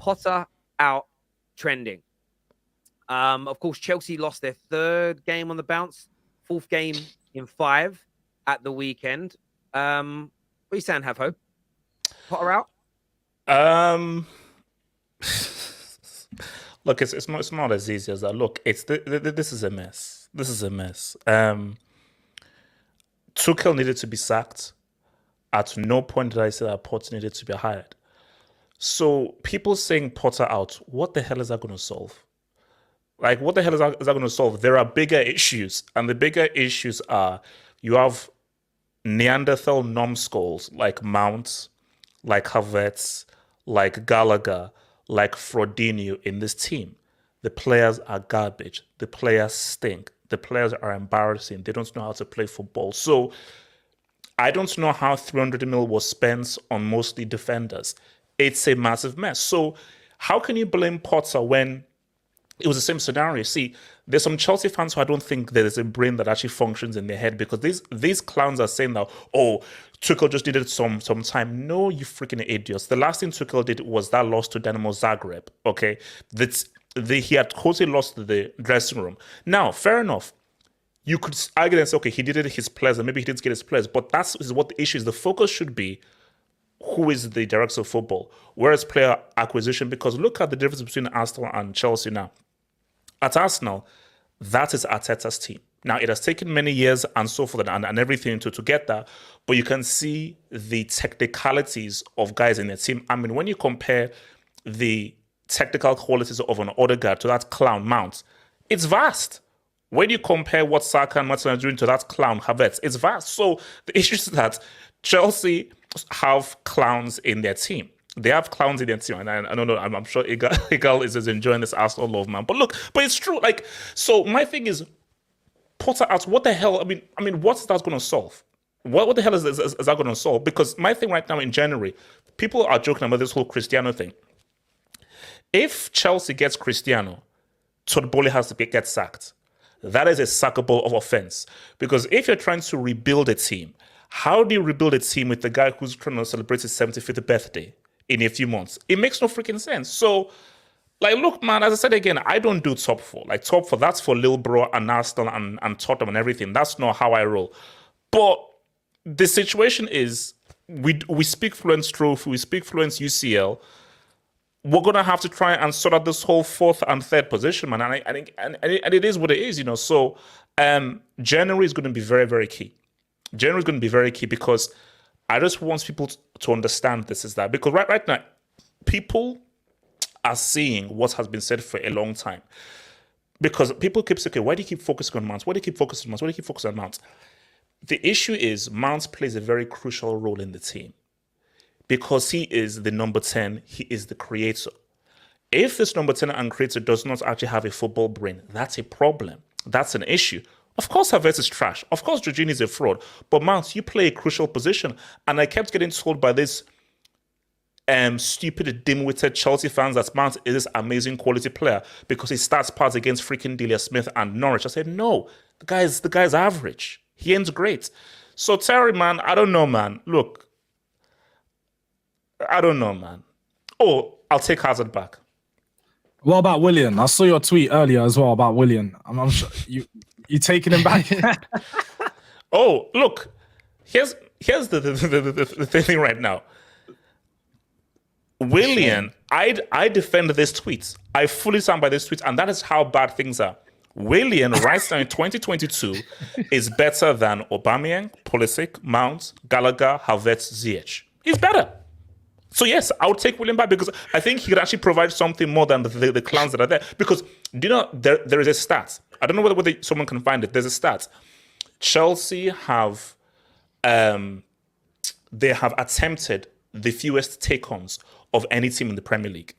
Potter out trending. Of course, Chelsea lost their third game on the bounce, fourth game in 5 at the weekend. What are you saying, Have Hope? Potter out? Look, it's not as easy as that. Look, this is a mess. This is a mess. Tuchel needed to be sacked. At no point did I say that Potter needed to be hired. So people saying Potter out, what the hell is that going to solve? Like, what the hell is that going to solve? There are bigger issues, and the bigger issues are you have Neanderthal numbskulls like Mount, like Havertz, like Gallagher, like Frodinho in this team. The players are garbage. The players stink. The players are embarrassing. They don't know how to play football. So I don't know how 300 mil was spent on mostly defenders. It's a massive mess. So how can you blame Potter when it was the same scenario? See, there's some Chelsea fans who I don't think there's a brain that actually functions in their head, because these clowns are saying that, oh, Tuchel just needed some time. No, you freaking idiots. The last thing Tuchel did was that loss to Dynamo Zagreb, okay? He had totally lost the dressing room. Now, fair enough. You could argue and say, okay, he did it his players, and maybe he didn't get his players, but that's what the issue is. The focus should be who is the director of football, where is player acquisition? Because look at the difference between Arsenal and Chelsea now. At Arsenal, that is Arteta's team. Now, it has taken many years and so forth and everything to get that, but you can see the technicalities of guys in their team. I mean, when you compare the technical qualities of an Odegaard to that clown Mount, it's vast. When you compare what Saka and Martin are doing to that clown Havertz, it's vast. So the issue is that Chelsea have clowns in their team. They have clowns in their team, and I don't know. I'm sure Igal is enjoying this Arsenal love, man. But look, but it's true. Like, so my thing is, Potter out. What the hell? I mean, what's that going to solve? What the hell is that going to solve? Because my thing right now in January, people are joking about this whole Cristiano thing. If Chelsea gets Cristiano, Todd Bowley has to get sacked. That is a sackable of offense. Because if you're trying to rebuild a team, how do you rebuild a team with the guy who's trying to celebrate his 75th birthday in a few months? It makes no freaking sense. So, like, look, man, as I said again, I don't do top 4. Like, top 4, that's for Lil Bro and Arsenal and Tottenham and everything. That's not how I roll. But the situation is, we speak fluent Trophy, we speak fluent UCL. We're going to have to try and sort out this whole 4th and 3rd position, man. And it is what it is, you know. So January is going to be very, very key. January is going to be very key, because I just want people to understand this is that. Because right now, people are seeing what has been said for a long time. Because people keep saying, okay, why do you keep focusing on Mount? Why do you keep focusing on Mount? Why do you keep focusing on Mount? The issue is Mount plays a very crucial role in the team. Because he is the number 10, he is the creator. If this number 10 and creator does not actually have a football brain, that's a problem. That's an issue. Of course, Havertz is trash. Of course, Jorginho is a fraud. But Mount, you play a crucial position. And I kept getting told by this stupid, dim-witted Chelsea fans that Mount is this amazing quality player because he starts parts against freaking Delia Smith and Norwich. I said, no, the guy's average. He ends great. So Terry, man, I don't know, man. Look, I don't know, man. Oh, I'll take Hazard back. What about Willian? I saw your tweet earlier as well about Willian. I'm sure you taking him back. Oh, look, here's the thing right now. Willian, I defend this tweet. I fully stand by this tweet, and that is how bad things are. Willian, right now in 2022, is better than Aubameyang, Pulisic, Mount, Gallagher, Havertz, Ziyech. He's better. So yes, I would take Willian back, because I think he could actually provide something more than the clowns that are there. Because, do you know, there is a stat. I don't know whether someone can find it. There's a stat. Chelsea have attempted the fewest take-ons of any team in the Premier League.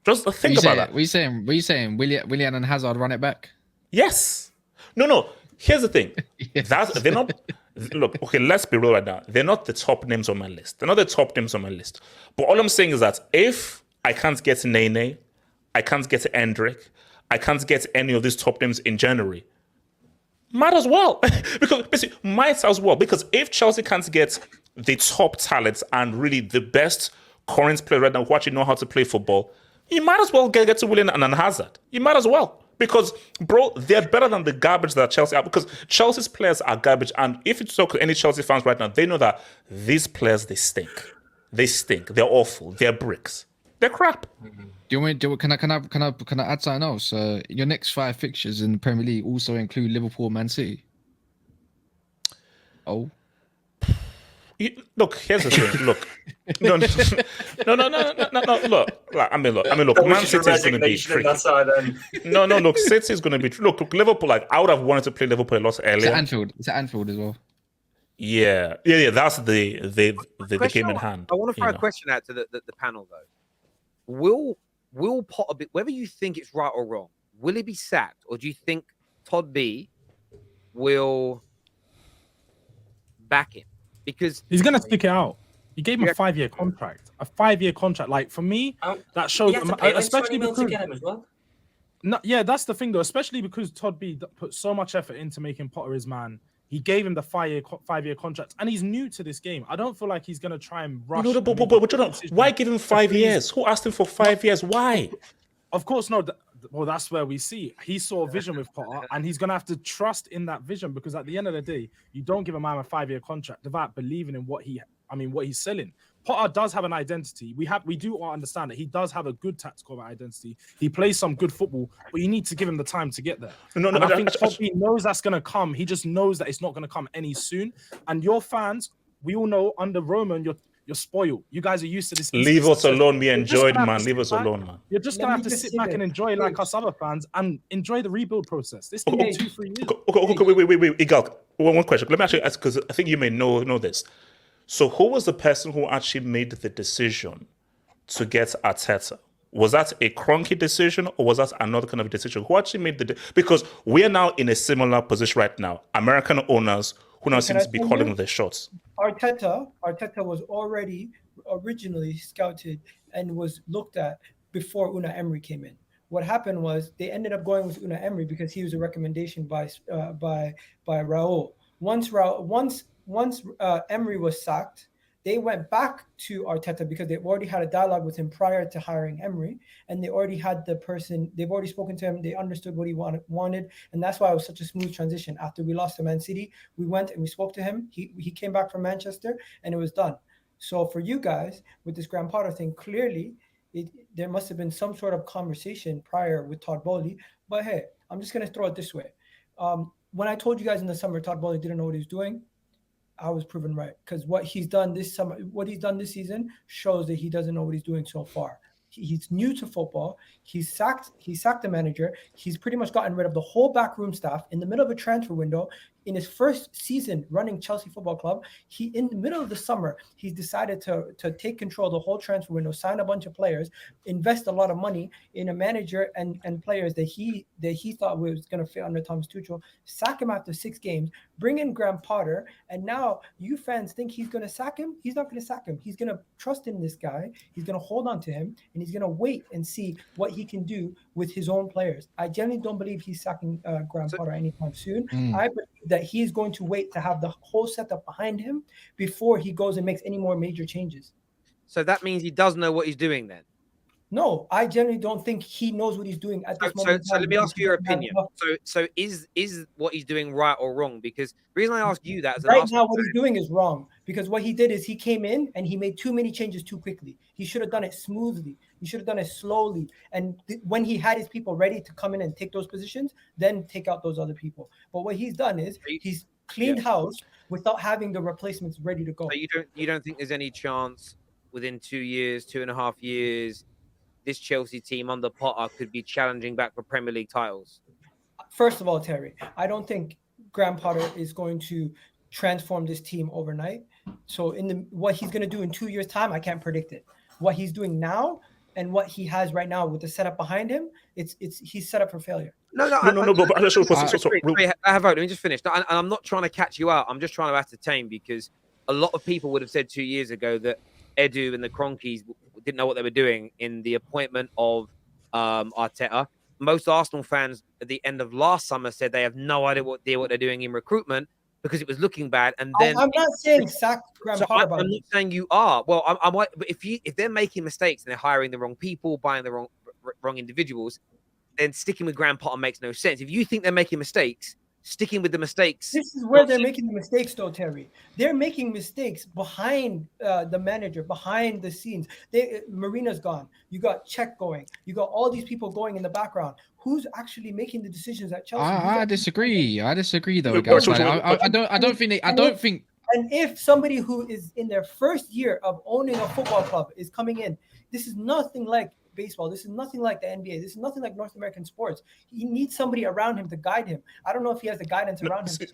Just think about that. Were you saying Willian and Hazard run it back? Yes. No. Here's the thing. Yes. They're not. Look, okay, let's be real right now. They're not the top names on my list. They're not the top names on my list. But all I'm saying is that if I can't get Nene, I can't get Endrick, I can't get any of these top names in January, might as well. Might as well. Because if Chelsea can't get the top talents and really the best current players right now who actually know how to play football, you might as well get to Willian and Hazard. You might as well. Because, bro, they're better than the garbage that Chelsea are. Because Chelsea's players are garbage. And if you talk to any Chelsea fans right now, they know that these players, they stink. They stink. They're awful. They're bricks. They're crap. Can I add something else? Your next 5 fixtures in the Premier League also include Liverpool, Man City. Oh. Look, here's the thing. Look, no. Look. Man City is going to be tricky. No. Look, City is going to be. Look, Liverpool. Like, I would have wanted to play Liverpool a lot earlier. It's at Anfield as well. Yeah. That's the game in hand. I want to throw a question out to the panel though. Will Potter, whether you think it's right or wrong, will he be sacked, or do you think Todd B will back him? Because he's gonna stick it out. You gave him a 5-year contract. A 5-year contract. Like, for me, that shows, especially because to get him as well. No, yeah, that's the thing though. Especially because Todd B put so much effort into making Potter his man. He gave him the 5-year contract, and he's new to this game. I don't feel like he's gonna try and rush. No, but why give him 5 years? Who asked him for 5 years? Why? Of course, no. Well, that's where we see he saw a vision with Potter, and he's gonna have to trust in that vision, because at the end of the day, you don't give a man a 5-year contract without believing in what he's selling. Potter does have an identity. We do all understand that he does have a good tactical identity. He plays some good football, but you need to give him the time to get there. I think Todd B knows that's gonna come. He just knows that it's not gonna come any soon. And your fans, we all know under Roman, you're spoiled. You guys are used to this. Leave us alone. We enjoyed, man. Leave us alone, man. You're just gonna have to sit back and enjoy, like us other fans, and enjoy the rebuild process. This thing is 2-3 years. Okay, wait. Igal, one question. Let me actually ask, because I think you may know this. So, who was the person who actually made the decision to get Arteta? Was that a Kroenke decision, or was that another kind of decision? Who actually made because we are now in a similar position right now. American owners who now seem to be calling the shots. Arteta was already originally scouted and was looked at before Unai Emery came in. What happened was they ended up going with Unai Emery because he was a recommendation by Raul. Once Emery was sacked, they went back to Arteta because they've already had a dialogue with him prior to hiring Emery, and they already had the person. They've already spoken to him. They understood what he wanted, and that's why it was such a smooth transition. After we lost to Man City, we went and we spoke to him. He came back from Manchester, and it was done. So for you guys with this Graham Potter thing, clearly there must have been some sort of conversation prior with Todd Bowley. But hey, I'm just gonna throw it this way: when I told you guys in the summer Todd Bowley didn't know what he was doing, I was proven right, because what he's done this summer, what he's done this season shows that he doesn't know what he's doing so far. He's new to football. He sacked the manager. He's pretty much gotten rid of the whole backroom staff in the middle of a transfer window. In his first season running Chelsea Football Club, in the middle of the summer, he's decided to take control of the whole transfer window, sign a bunch of players, invest a lot of money in a manager and players that he thought was going to fit under Thomas Tuchel, sack him after 6 games, bring in Graham Potter, and now you fans think he's going to sack him? He's not going to sack him. He's going to trust in this guy. He's going to hold on to him, and he's going to wait and see what he can do with his own players. I genuinely don't believe he's sacking Graham Potter anytime soon. I believe that he's going to wait to have the whole setup behind him before he goes and makes any more major changes. So that means he does know what he's doing then? No, I generally don't think he knows what he's doing at this moment. So let me ask you your opinion. So is what he's doing right or wrong? Because the reason I ask you that is right now what he's doing is wrong, because what he did is he came in and he made too many changes too quickly. He should have done it smoothly. He should have done it slowly. And when he had his people ready to come in and take those positions, then take out those other people. But what he's done is he's cleaned house without having the replacements ready to go. So you don't think there's any chance within 2 years, 2.5 years, this Chelsea team under Potter could be challenging back for Premier League titles? First of all, Terry, I don't think Graham Potter is going to transform this team overnight. So what he's going to do in 2 years' time, I can't predict it. What he's doing now and what he has right now with the setup behind him, he's set up for failure. No. Let me just finish. And I'm not trying to catch you out. I'm just trying to ascertain, because a lot of people would have said 2 years ago that Edu and the Kroenkes didn't know what they were doing in the appointment of Arteta. Most Arsenal fans at the end of last summer said they have no idea what they're doing in recruitment. because it was looking bad. And then I'm not saying sack Graham so Potter. I'm not saying you are. Well, but if they're making mistakes and they're hiring the wrong people, buying the wrong individuals, then sticking with Graham Potter makes no sense. If you think they're making mistakes, sticking with the mistakes. This is where they're making the mistakes, though, Terry. They're making mistakes behind the manager, behind the scenes. Marina's gone. You got Czech going. You got all these people going in the background. Who's actually making the decisions at Chelsea? I disagree. I disagree, though, Wait, guys. wait, I don't think. And if somebody who is in their first year of owning a football club is coming in, this is nothing like baseball. This is nothing like the NBA. This is nothing like North American sports. He needs somebody around him to guide him. I don't know if he has the guidance around him.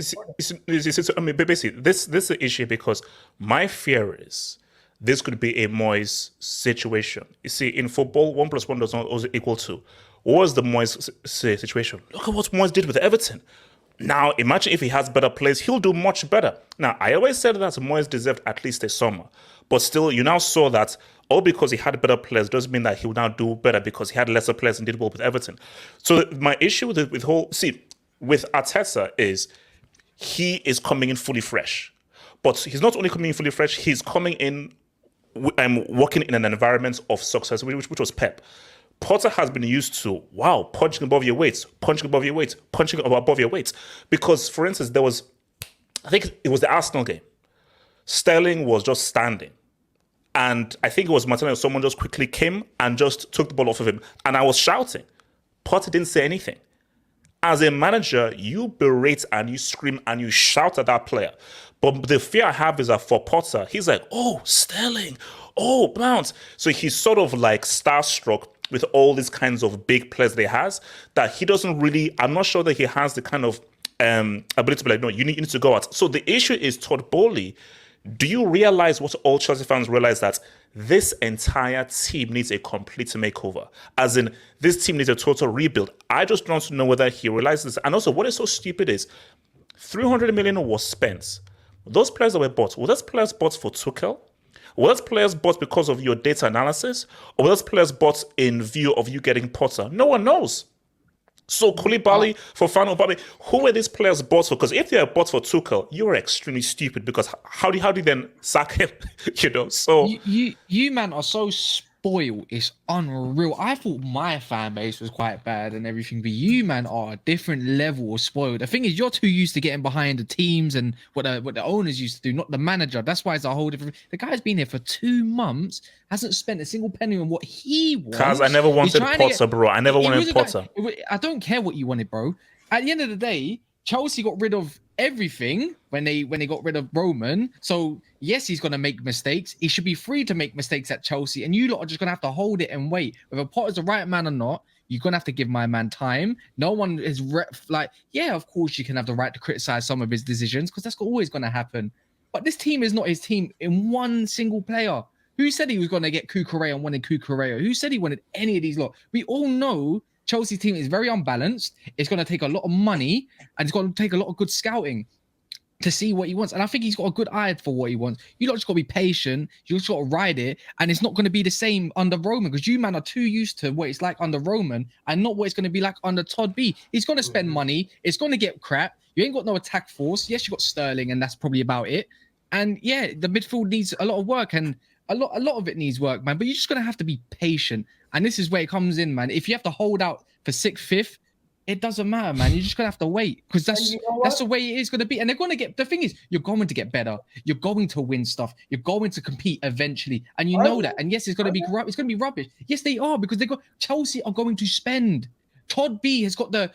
I mean, basically, this is an issue because my fear is this could be a Moyes situation. You see, in football, 1 + 1 does not always equal 2. What was the Moyes situation? Look at what Moyes did with Everton. Now, imagine if he has better players, he'll do much better. Now, I always said that Moyes deserved at least a summer. But still, you now saw that all because he had better players doesn't mean that he will now do better because he had lesser players and did well with Everton. So my issue with with Arteta is he is coming in fully fresh. But he's not only coming in fully fresh, he's coming in working in an environment of success, which was Pep. Potter has been used to, punching above your weight, punching above your weight, punching above your weight. Because, for instance, I think it was the Arsenal game. Sterling was just standing. And I think it was Martinelli, someone just quickly came and just took the ball off of him. And I was shouting. Potter didn't say anything. As a manager, you berate and you scream and you shout at that player. But the fear I have is that for Potter, he's like, oh, Sterling, oh, bounce. So he's sort of like starstruck with all these kinds of big players that he has, that he doesn't really, I'm not sure that he has the kind of ability to be like, no, you need to go out. So the issue is Todd Bowley. Do you realize what all Chelsea fans realize, that this entire team needs a complete makeover? As in, this team needs a total rebuild. I just don't know whether he realizes. And also, what is so stupid is 300 million was spent. Those players that were bought, were those players bought for Tuchel? Were those players bought because of your data analysis? Or were those players bought in view of you getting Potter? No one knows. So Koulibaly, Fofana, Bobby, who were these players bought for? Because if they are bought for Tuchel, you are extremely stupid. Because how do you then sack him? So you man are so spoiled. It's unreal. I thought my fan base was quite bad and everything, but you man are a different level of spoiled. The thing is, you're too used to getting behind the teams and what the owners used to do, not the manager. That's why it's a whole different. The guy's been here for 2 months, hasn't spent a single penny on what he wants. Cause I never wanted Potter, bro. I never wanted Potter. I don't care what you wanted, bro. At the end of the day, Chelsea got rid of everything when they got rid of Roman. So yes, he's gonna make mistakes. He should be free to make mistakes at Chelsea, and you lot are just gonna have to hold it and wait. Whether Potter's the right man or not, you're gonna have to give my man time. No one is yeah, of course you can have the right to criticize some of his decisions because that's always gonna happen. But this team is not his team in one single player. Who said he was gonna get Cucurella and wanted Cucurella? Who said he wanted any of these lot? We all know Chelsea's team is very unbalanced. It's going to take a lot of money and it's going to take a lot of good scouting to see what he wants. And I think he's got a good eye for what he wants. You lot just got to be patient. You just got to ride it. And it's not going to be the same under Roman because you man are too used to what it's like under Roman and not what it's going to be like under Todd B. He's going to spend money. It's going to get crap. You ain't got no attack force. Yes, you got Sterling and that's probably about it. And yeah, the midfield needs a lot of work and a lot of it needs work, man. But you're just going to have to be patient. And this is where it comes in, man. If you have to hold out for 6th, 5th, it doesn't matter, man. You're just going to have to wait because that's the way it is going to be. And they're going to get, the thing is, you're going to get better. You're going to win stuff. You're going to compete eventually. And you know that. And yes, it's going to be corrupt. It's going to be rubbish. Yes, they are because Chelsea are going to spend. Todd B has got the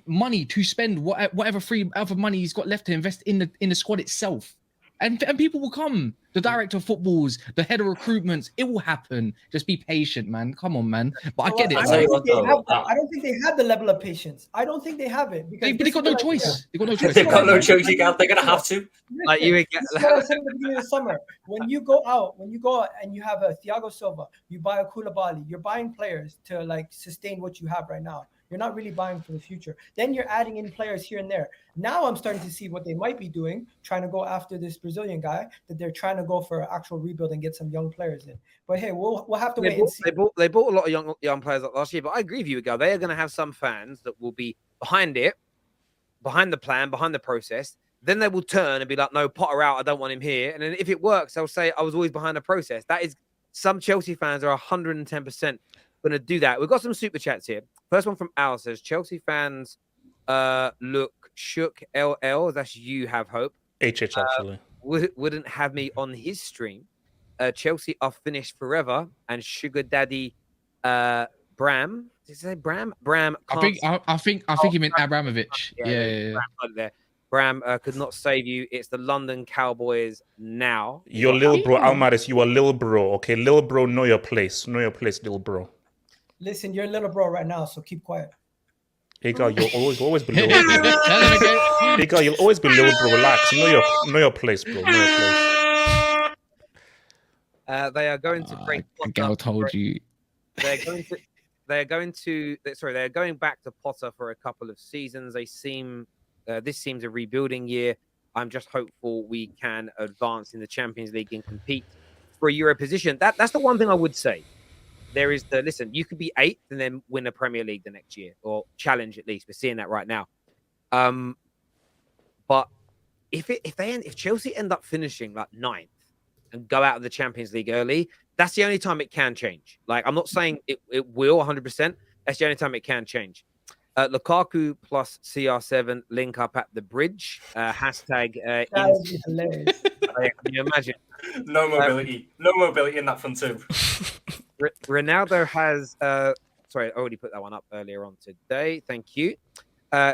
money to spend whatever free other money he's got left to invest in the squad itself. And people will come. The director of footballs, the head of recruitments, it will happen. Just be patient, man. Come on, man. But I get it. I don't think they have the level of patience. I don't think they have it because they got no choice. They got no choice. They've got no choice. They're gonna have to. Like you would get. This is what I said at the beginning of the summer. When you go out and you have a Thiago Silva, you buy a Koulibaly, you're buying players to like sustain what you have right now. You're not really buying for the future. Then you're adding in players here and there. Now I'm starting to see what they might be doing, trying to go after this Brazilian guy, that they're trying to go for an actual rebuild and get some young players in. But hey, we'll have to wait and see. They bought a lot of young players last year, but I agree with you, Miguel. They are going to have some fans that will be behind it, behind the plan, behind the process. Then they will turn and be like, no, Potter out. I don't want him here. And then if it works, they'll say, I was always behind the process. That is, some Chelsea fans are 110% going to do that. We've got some super chats here. First one from Al says, Chelsea fans look shook LL. That's you have hope. HH, actually. Wouldn't have me on his stream. Chelsea are finished forever. And Sugar Daddy Bram. Did he say Bram? Bram. I think he meant Abramovich. Yeah. Bram could not save you. It's the London Cowboys now. Your little bro, Almaris, you are little bro. Okay, little bro, know your place. Know your place, little bro. Listen, you're a little bro right now, so keep quiet. Hey, girl, you'll always be little bro. Hey, girl, you'll always be little bro. Relax. Know your place, bro. Know your place. They are going to break. Gal told you. They're going back to Potter for a couple of seasons. This seems a rebuilding year. I'm just hopeful we can advance in the Champions League and compete for a Euro position. That's the one thing I would say. There is listen, you could be 8th and then win a Premier League the next year, or challenge at least. We're seeing that right now. But if Chelsea end up finishing like 9th and go out of the Champions League early, that's the only time it can change. Like, I'm not saying it will 100%. That's the only time it can change. Lukaku plus CR7 link up at the bridge. Hashtag. That would be hilarious. Can you imagine? No mobility. No mobility in that front two. Ronaldo has. Sorry, I already put that one up earlier on today. Thank you.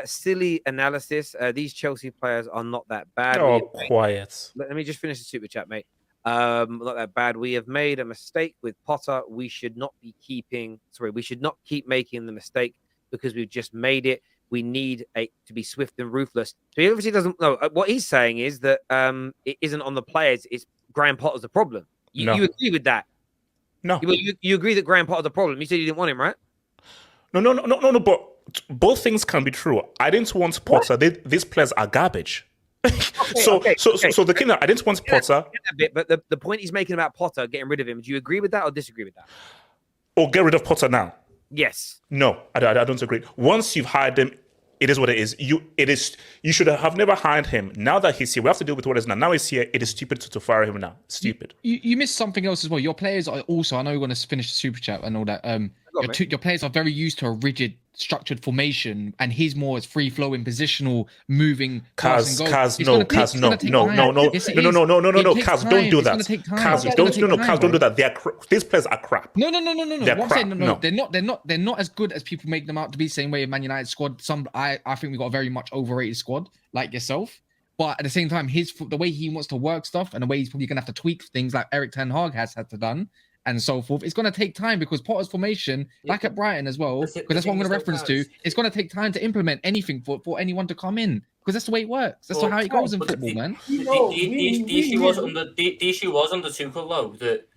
Silly analysis. These Chelsea players are not that bad. Oh, quiet. Let me just finish the super chat, mate. Not that bad. We have made a mistake with Potter. We should not keep making the mistake because we've just made it. We need to be swift and ruthless. So he obviously doesn't know. What he's saying is that it isn't on the players. It's Graham Potter's the problem. You agree with that? No. You agree that Graham Potter's the problem. You said you didn't want him, right? No. But both things can be true. I didn't want Potter. These players are garbage. So the thing that I didn't want Potter. But the point he's making about Potter getting rid of him, do you agree with that or disagree with that? Or get rid of Potter now? Yes. No, I don't agree. Once you've hired him, it is what it is. You should have never hired him. Now that he's here, we have to deal with what it is now. Now he's here. It is stupid to fire him now. Stupid. You missed something else as well. Your players are also. I know you want to finish the super chat and all that. Your players are very used to a rigid, structured formation, and he's more as free flowing, positional, moving. Kaz, no. Kaz, don't do that. Kaz, don't do that. These players are crap. No. They're not as good as people make them out to be. Same way in Man United squad. I think we got a very much overrated squad, like yourself. But at the same time, the way he wants to work stuff and the way he's probably gonna have to tweak things like Eric Ten Hag has had to done. And so forth. It's going to take time because Potter's formation, like at Brighton as well, because that's what I'm going to reference to. It's going to take time to implement anything for anyone to come in because that's the way it works. That's how it goes in football, man. The issue was under Tuchel though that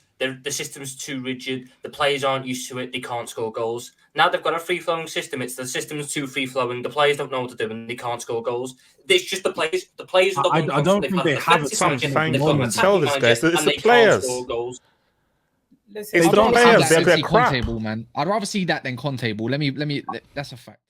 the system's too rigid. The players aren't used to it. They can't score goals. Now they've got a free-flowing system. It's the system's too free-flowing. The players don't know what to do and they can't score goals. It's just the players. The players. I don't think they have it. Tell this guys, it's the players. Listen, It's the players. They're crap. Contable, man. I'd rather see that than Contable. Let me. That's a fact.